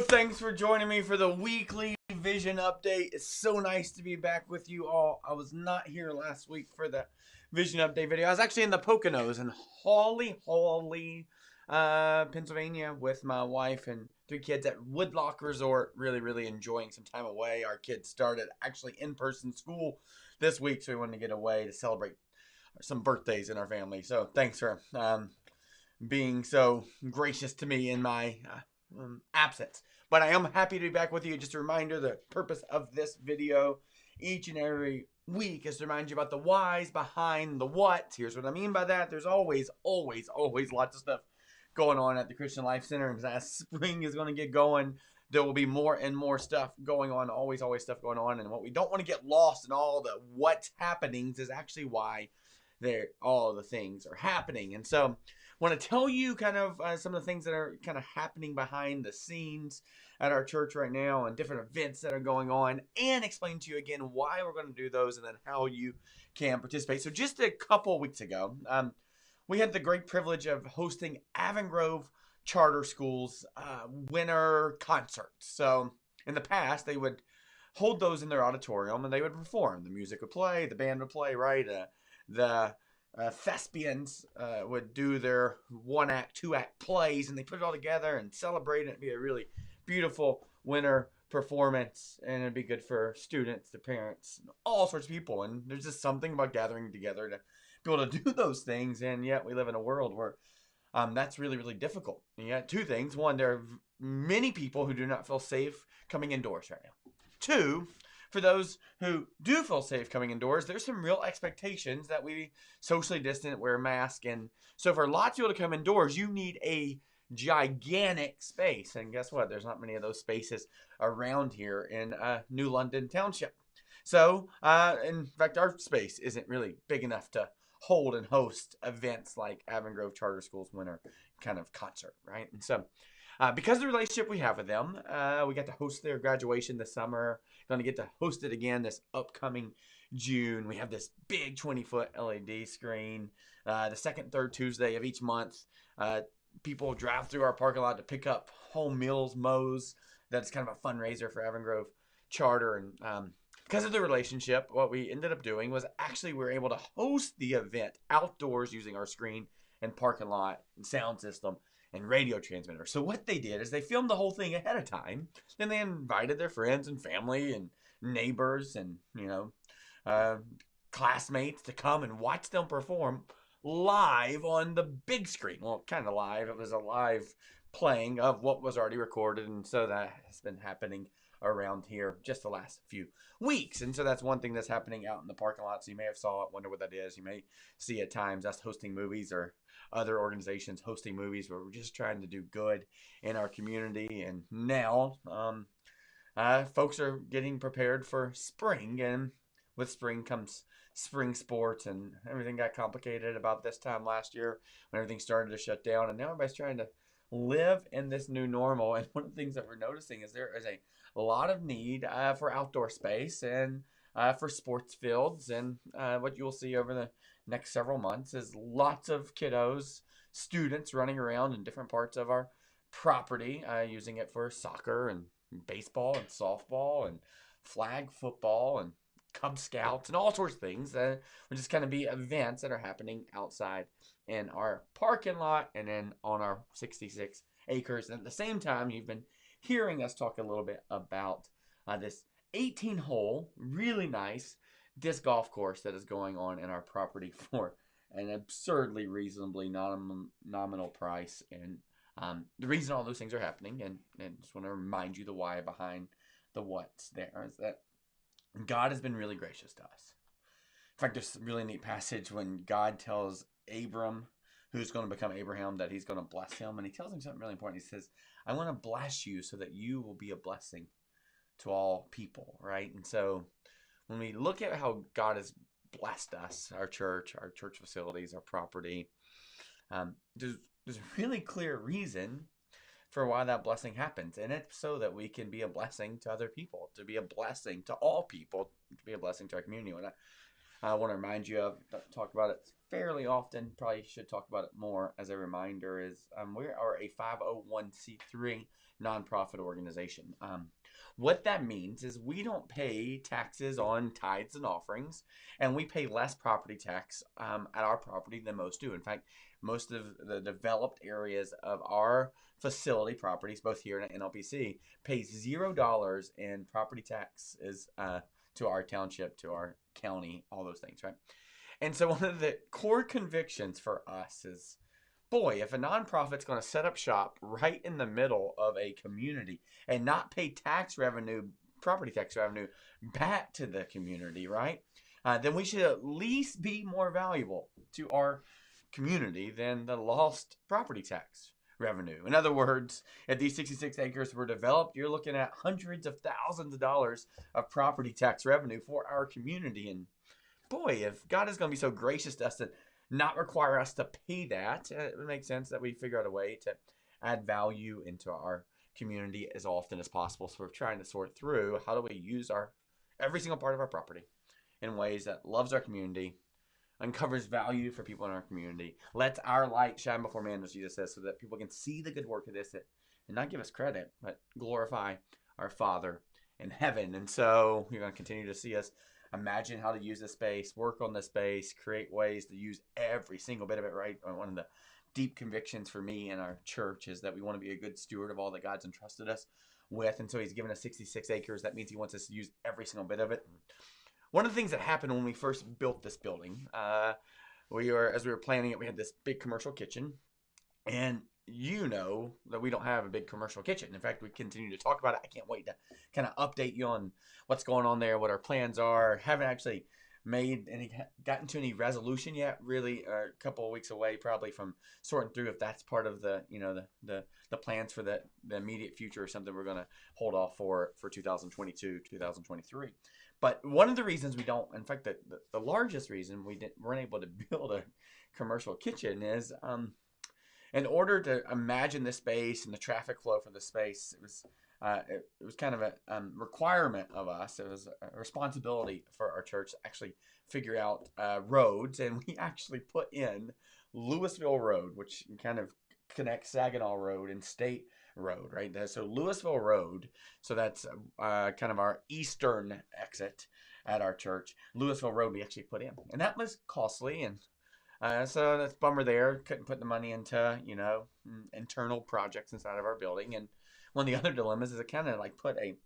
thanks for joining me for the weekly vision update. It's so nice to be back with you all. I was not here last week for the vision update video. I was actually in the Poconos in Hawley, Pennsylvania with my wife and 3 kids at Woodlock Resort. Really enjoying some time away. Our kids started actually in-person school this week, so we wanted to get away to celebrate some birthdays in our family. So thanks for being so gracious to me in my absence. But I am happy to be back with you. Just a reminder, the purpose of this video each and every week is to remind you about the whys behind the what. Here's what I mean by that. There's always lots of stuff going on at the Christian Life Center. And as spring is going to get going, there will be more and more stuff going on. Always stuff going on. And what we don't want to get lost in all the what's happenings is actually why all the things are happening. And so I want to tell you kind of some of the things that are kind of happening behind the scenes at our church right now and different events that are going on, and explain to you again why we're going to do those and then how you can participate. So just a couple weeks ago, we had the great privilege of hosting Avon Grove Charter School's winter concerts. So in the past, they would hold those in their auditorium and they would perform. The music would play, the band would play, right? The thespians would do their 1-act, 2-act plays, and they put it all together and celebrate it. It'd be a really beautiful winter performance, and it'd be good for students, the parents, all sorts of people. And there's just something about gathering together to be able to do those things, and yet we live in a world where that's really difficult. And yet, 2 things. 1, there are many people who do not feel safe coming indoors right now. 2, for those who do feel safe coming indoors, there's some real expectations that we socially distant, wear a mask. And so for lots of people to come indoors, you need a gigantic space. And guess what? There's not many of those spaces around here in New London Township. So, in fact, our space isn't really big enough to hold and host events like Avon Grove Charter School's winter kind of concert, right? And so, because of the relationship we have with them, we got to host their graduation this summer. Going to get to host it again this upcoming June. We have this big 20-foot LED screen. The second, third Tuesday of each month, people drive through our parking lot to pick up home meals, Moe's. That's kind of a fundraiser for Avon Grove Charter. And because of the relationship, what we ended up doing was actually we were able to host the event outdoors using our screen and parking lot and sound system and radio transmitter. So what they did is they filmed the whole thing ahead of time. Then they invited their friends and family and neighbors and, classmates to come and watch them perform live on the big screen. Well, kind of live. It was a live playing of what was already recorded. And so that has been happening around here just the last few weeks. And so that's one thing that's happening out in the parking lot. So you may have saw it, wonder what that is. You may see at times us hosting movies or other organizations hosting movies where we're just trying to do good in our community. And now folks are getting prepared for spring, and with spring comes spring sports, and everything got complicated about this time last year when everything started to shut down, and now everybody's trying to live in this new normal. And one of the things that we're noticing is there is a lot of need for outdoor space and for sports fields. And what you'll see over the next several months is lots of kiddos, students running around in different parts of our property, using it for soccer and baseball and softball and flag football and Cub Scouts and all sorts of things. Will just kind of be events that are happening outside in our parking lot and then on our 66 acres. And at the same time, you've been hearing us talk a little bit about this 18-hole, really nice disc golf course that is going on in our property for an absurdly reasonably nominal price. And the reason all those things are happening, and just want to remind you the why behind the what's there, is that God has been really gracious to us. In fact, there's a really neat passage when God tells Abram, who's going to become Abraham, that he's going to bless him. And he tells him something really important. He says, I want to bless you so that you will be a blessing to all people, right? And so when we look at how God has blessed us, our church facilities, our property, there's a really clear reason for why that blessing happens. And it's so that we can be a blessing to other people, to be a blessing to all people, to be a blessing to our community. I want to remind you of, talk about it fairly often, probably should talk about it more as a reminder, is we are a 501c3 nonprofit organization. What that means is we don't pay taxes on tithes and offerings, and we pay less property tax at our property than most do. In fact, most of the developed areas of our facility properties, both here and at NLPC, pay $0 in property taxes to our township, to our county, all those things, right? And so one of the core convictions for us is, boy, if a nonprofit's going to set up shop right in the middle of a community and not pay tax revenue, property tax revenue, back to the community, right? Then we should at least be more valuable to our community than the lost property tax revenue. In other words, if these 66 acres were developed, you're looking at hundreds of thousands of dollars of property tax revenue for our community. And boy, if God is going to be so gracious to us to not require us to pay that, it would make sense that we figure out a way to add value into our community as often as possible. So we're trying to sort through how do we use our every single part of our property in ways that loves our community, uncovers value for people in our community, lets our light shine before man, as Jesus says, so that people can see the good work of this and not give us credit, but glorify our Father in heaven. And so you're going to continue to see us imagine how to use this space, work on this space, create ways to use every single bit of it, right? One of the deep convictions for me and our church is that we want to be a good steward of all that God's entrusted us with. And so he's given us 66 acres. That means he wants us to use every single bit of it. One of the things that happened when we first built this building, as we were planning it, we had this big commercial kitchen, and you know that we don't have a big commercial kitchen. In fact, we continue to talk about it. I can't wait to kind of update you on what's going on there, what our plans are. Haven't actually gotten to any resolution yet. Really, a couple of weeks away, probably, from sorting through if that's part of the the plans for the immediate future, or something we're going to hold off for 2022, 2023. But one of the reasons we don't, in fact, the largest reason weren't able to build a commercial kitchen is in order to imagine the space and the traffic flow for the space, it was kind of a requirement of us. It was a responsibility for our church to actually figure out roads, and we actually put in Louisville Road, which kind of connects Saginaw Road and State Road, right? So Louisville Road, so that's kind of our eastern exit at our church. Louisville Road we actually put in, and that was costly, and so that's a bummer there. Couldn't put the money into, internal projects inside of our building. And one of the other dilemmas is it kind of like put a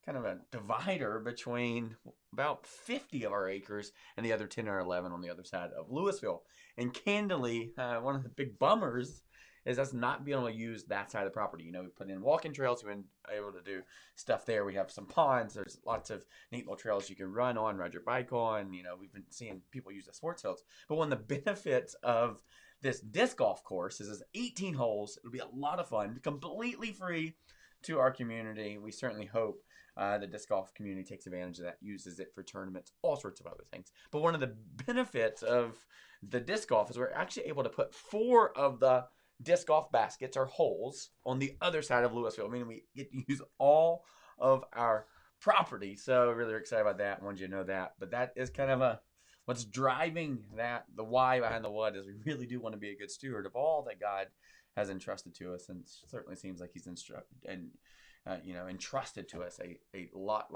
kind of a divider between about 50 of our acres and the other 10 or 11 on the other side of Louisville. And candidly, one of the big bummers is us not being able to use that side of the property. We put in walking trails, we've been able to do stuff there. We have some ponds. There's lots of neat little trails you can run on, ride your bike on. We've been seeing people use the sports fields. But one of the benefits of this disc golf course is it's 18 holes. It'll be a lot of fun, completely free to our community. We certainly hope the disc golf community takes advantage of that, uses it for tournaments, all sorts of other things. But one of the benefits of the disc golf is we're actually able to put 4 of the disc golf baskets or holes on the other side of Louisville, meaning we get to use all of our property. So really excited about that. Wanted you to know that. But that is kind of what's driving that, the why behind the what, is we really do want to be a good steward of all that God has entrusted to us, and it certainly seems like he's entrusted to us a lot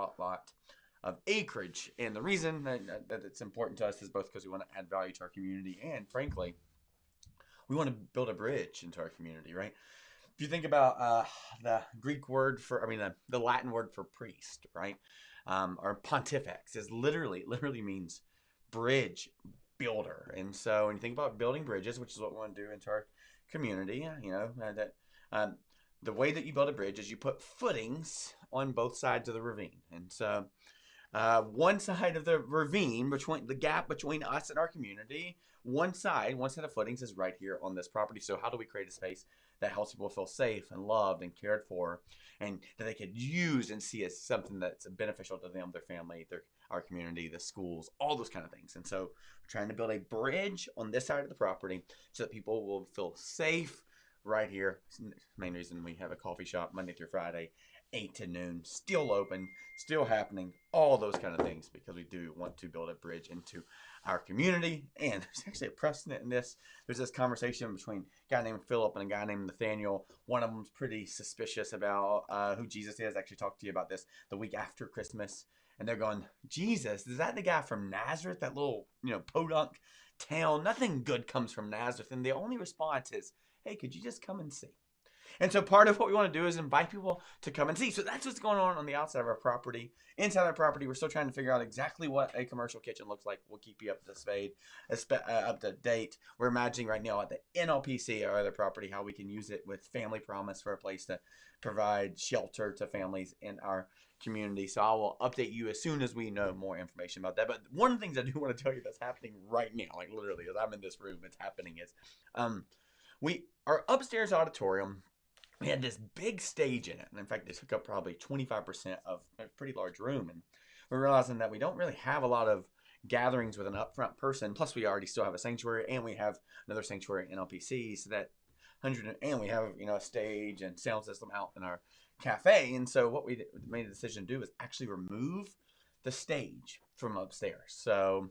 of acreage. And the reason that it's important to us is both because we want to add value to our community, and frankly, we want to build a bridge into our community, right? If you think about the Greek word the Latin word for priest, right? Or pontifex is literally means bridge builder. And so when you think about building bridges, which is what we want to do into our community, the way that you build a bridge is you put footings on both sides of the ravine. And so one side of the ravine, between the gap between us and our community, one set of footings is right here on this property. So how do we create a space that helps people feel safe and loved and cared for, and that they could use and see as something that's beneficial to them, their family, our community, the schools, all those kind of things. And so we're trying to build a bridge on this side of the property so that people will feel safe right here. It's the main reason we have a coffee shop Monday through Friday 8 to noon, still open, still happening, all those kind of things, because we do want to build a bridge into our community. And there's actually a precedent in this. There's this conversation between a guy named Philip and a guy named Nathaniel. One of them's pretty suspicious about who Jesus is. I actually talked to you about this the week after Christmas. And they're going, Jesus, is that the guy from Nazareth? That little, podunk town? Nothing good comes from Nazareth. And the only response is, hey, could you just come and see? And so part of what we want to do is invite people to come and see. So that's what's going on the outside of our property. Inside our property, we're still trying to figure out exactly what a commercial kitchen looks like. We'll keep you up to date. We're imagining right now at the NLPC, our other property, how we can use it with Family Promise for a place to provide shelter to families in our community. So I will update you as soon as we know more information about that. But one of the things I do want to tell you that's happening right now, like literally as I'm in this room, it's happening, is our upstairs auditorium, we had this big stage in it. And in fact, it took up probably 25% of a pretty large room. And we're realizing that we don't really have a lot of gatherings with an upfront person. Plus, we already still have a sanctuary, and we have another sanctuary in LPC. So that and we have, a stage and sound system out in our cafe. And so what we made a decision to do is actually remove the stage from upstairs. So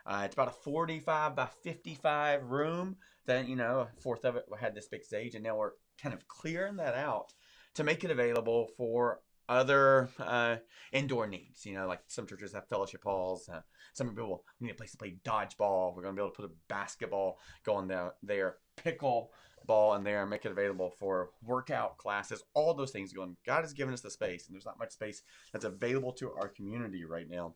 it's about a 45 by 55 room. Then, a fourth of it had this big stage, and now we're kind of clearing that out to make it available for other indoor needs. Like some churches have fellowship halls. Some people need a place to play dodgeball. We're going to be able to put a basketball going there, pickle ball in there, and make it available for workout classes, all those things going. God has given us the space, and there's not much space that's available to our community right now.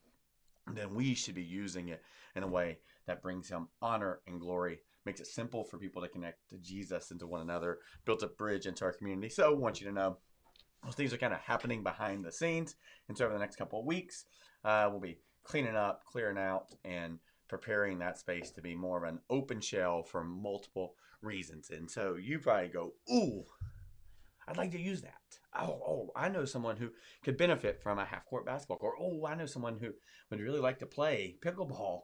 And then we should be using it in a way that brings him honor and glory, makes it simple for people to connect to Jesus and to one another, builds a bridge into our community. So I want you to know those things are kind of happening behind the scenes. And so over the next couple of weeks, we'll be cleaning up, clearing out, and preparing that space to be more of an open shell for multiple reasons. And so you probably go, ooh, I'd like to use that. Oh, I know someone who could benefit from a half-court basketball court. Oh, I know someone who would really like to play pickleball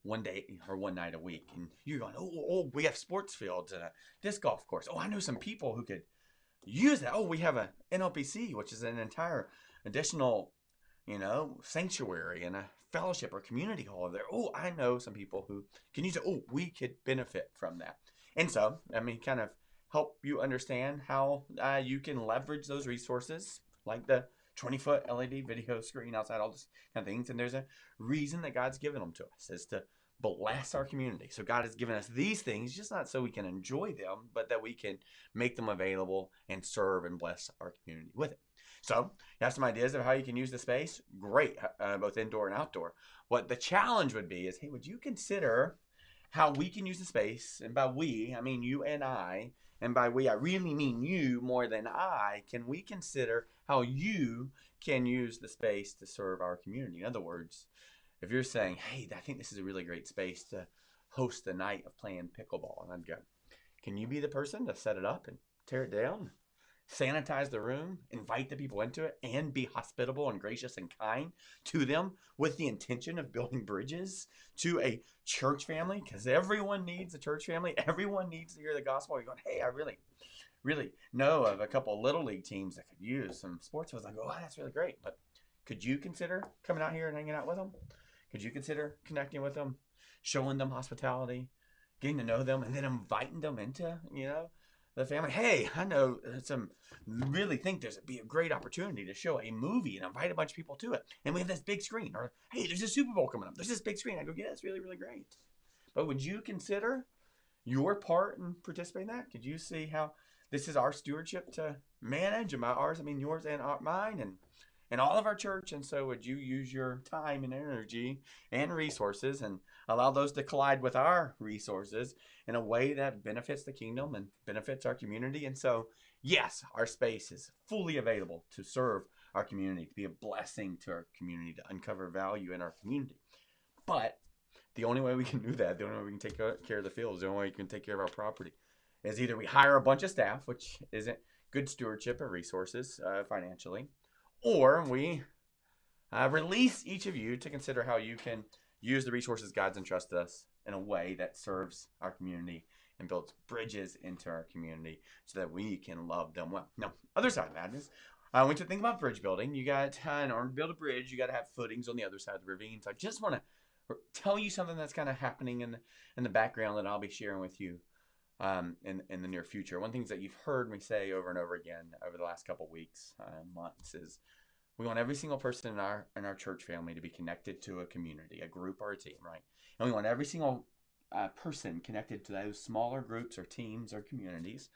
one day or one night a week. And you're going, oh, we have sports fields and a disc golf course. Oh, I know some people who could use that. Oh, we have a NLPC, which is an entire additional, sanctuary and a fellowship or community hall there. Oh, I know some people who can use it. Oh, we could benefit from that. And so, kind of help you understand how you can leverage those resources, like the 20-foot LED video screen outside, all those kind of things. And there's a reason that God's given them to us, is to bless our community. So God has given us these things, just not so we can enjoy them, but that we can make them available and serve and bless our community with it. So you have some ideas of how you can use the space? Great, both indoor and outdoor. What the challenge would be is, hey, would you consider how we can use the space? And by we, I mean you and I. And by we, I really mean you more than I. Can we consider how you can use the space to serve our community? In other words, if you're saying, hey, I think this is a really great space to host the night of playing pickleball, and I'd go, can you be the person to set it up and tear it down, sanitize the room, invite the people into it, and be hospitable and gracious and kind to them with the intention of building bridges to a church family? Because everyone needs a church family. Everyone needs to hear the gospel. You're going, hey, I really know of a couple of little league teams that could use some sports. I was like, oh, that's really great. But could you consider coming out here and hanging out with them? Could you consider connecting with them, showing them hospitality, getting to know them, and then inviting them into, the family? Hey, I know some really think there's be a great opportunity to show a movie and invite a bunch of people to it. And we have this big screen. Or, hey, there's a Super Bowl coming up. There's this big screen. I go, yeah, it's really, really great. But would you consider your part in participating in that? Could you see how this is our stewardship to manage? And by ours, I mean yours and mine and all of our church. And so would you use your time and energy and resources and allow those to collide with our resources in a way that benefits the kingdom and benefits our community? And so, yes, our space is fully available to serve our community, to be a blessing to our community, to uncover value in our community. But the only way we can do that, the only way we can take care of the fields, the only way we can take care of our property is either we hire a bunch of staff, which isn't good stewardship of resources financially, or we release each of you to consider how you can use the resources God's entrusted us in a way that serves our community and builds bridges into our community so that we can love them well. Now, other side of that is I want you to think about bridge building. You got, in order to build a bridge, you got to have footings on the other side of the ravine. So I just want to tell you something that's kind of happening in the background that I'll be sharing with you in the near future. One of the things that you've heard me say over and over again over the last couple weeks, months, is we want every single person in our church family to be connected to a community, a group or a team, right? And we want every single person connected to those smaller groups or teams or communities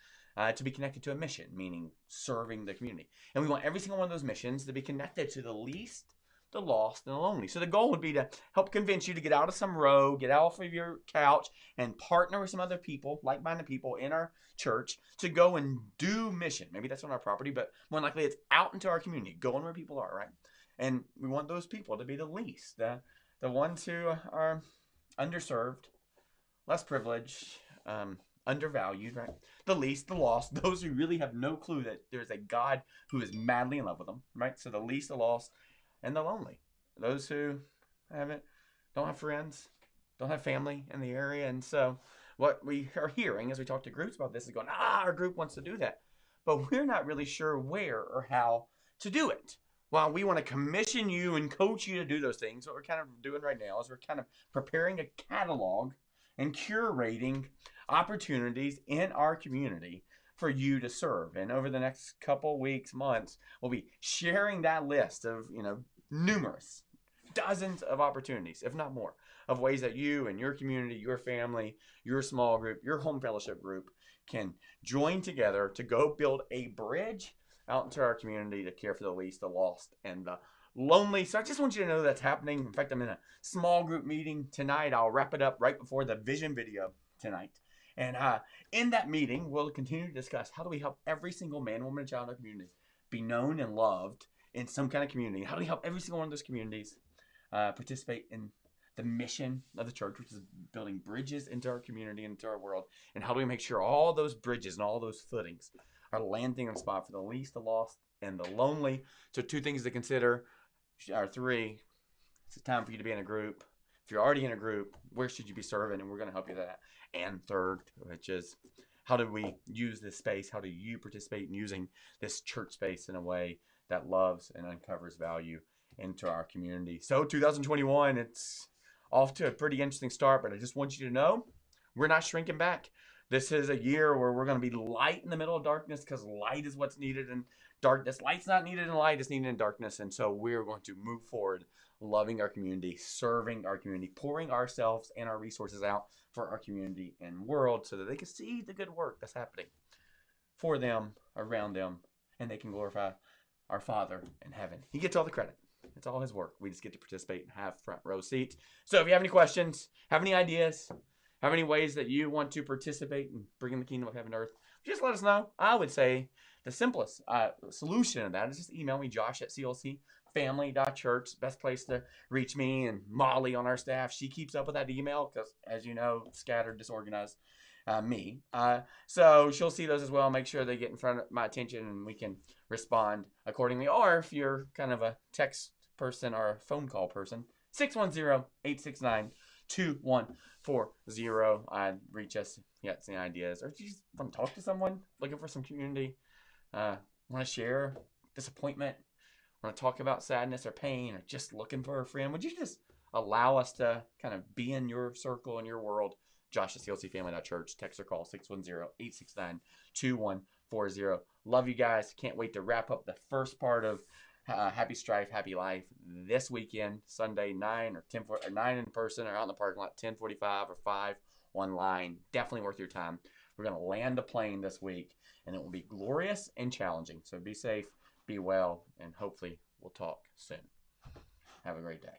to be connected to a mission, meaning serving the community. And we want every single one of those missions to be connected to the least, the lost, and the lonely. So the goal would be to help convince you to get out of some row, get off of your couch, and partner with some other people, like-minded people in our church, to go and do mission. Maybe that's on our property, but more likely it's out into our community, going where people are, right? And we want those people to be the least, the ones who are underserved, less privileged, undervalued, right? The least, the lost, those who really have no clue that there's a God who is madly in love with them, right? So the least, the lost, and the lonely, those who don't have friends, don't have family in the area. And so what we are hearing as we talk to groups about this is going, our group wants to do that, but we're not really sure where or how to do it. While we want to commission you and coach you to do those things, what we're kind of doing right now is we're kind of preparing a catalog and curating opportunities in our community for you to serve. And over the next couple weeks, months, we'll be sharing that list of, numerous, dozens of opportunities, if not more, of ways that you and your community, your family, your small group, your home fellowship group can join together to go build a bridge out into our community to care for the least, the lost, and the lonely. So I just want you to know that's happening. In fact, I'm in a small group meeting tonight. I'll wrap it up right before the vision video tonight. And in that meeting, we'll continue to discuss how do we help every single man, woman, and child in our community be known and loved in some kind of community. How do we help every single one of those communities participate in the mission of the church, which is building bridges into our community, into our world. And how do we make sure all those bridges and all those footings are landing on spot for the least, the lost, and the lonely. So 2 things to consider, or 3, it's time for you to be in a group. If you're already in a group, where should you be serving? And we're going to help you with that. And 3rd, which is how do we use this space? How do you participate in using this church space in a way that loves and uncovers value into our community? So 2021, it's off to a pretty interesting start, but I just want you to know we're not shrinking back. This is a year where we're going to be light in the middle of darkness, because light is what's needed in darkness. Light's not needed in light, it's needed in darkness. And so we're going to move forward, loving our community, serving our community, pouring ourselves and our resources out for our community and world so that they can see the good work that's happening for them, around them, and they can glorify our Father in heaven. He gets all the credit. It's all his work. We just get to participate and have front row seats. So if you have any questions, have any ideas, have any ways that you want to participate in bringing the kingdom of heaven to earth, just let us know. I would say the simplest solution of that is just email me, josh@clcfamily.church. Best place to reach me. And Molly on our staff, she keeps up with that email because, as you know, scattered, disorganized me. So she'll see those as well. Make sure they get in front of my attention and we can respond accordingly. Or if you're kind of a text person or a phone call person, 610-869-2140. Reach us if you got any ideas, or if you just want to talk to someone looking for some community, want to share disappointment, want to talk about sadness or pain, or just looking for a friend. Would you just allow us to kind of be in your circle, in your world? josh@clcfamily.church. Text or call 610-869-2140. Love you guys. Can't wait to wrap up the first part of Happy Strife, Happy Life this weekend, Sunday 9 or 10 or 9 in person, or out in the parking lot 10:45 or 5 online. Definitely worth your time. We're going to land the plane this week, and it will be glorious and challenging. So be safe, be well, and hopefully we'll talk soon. Have a great day.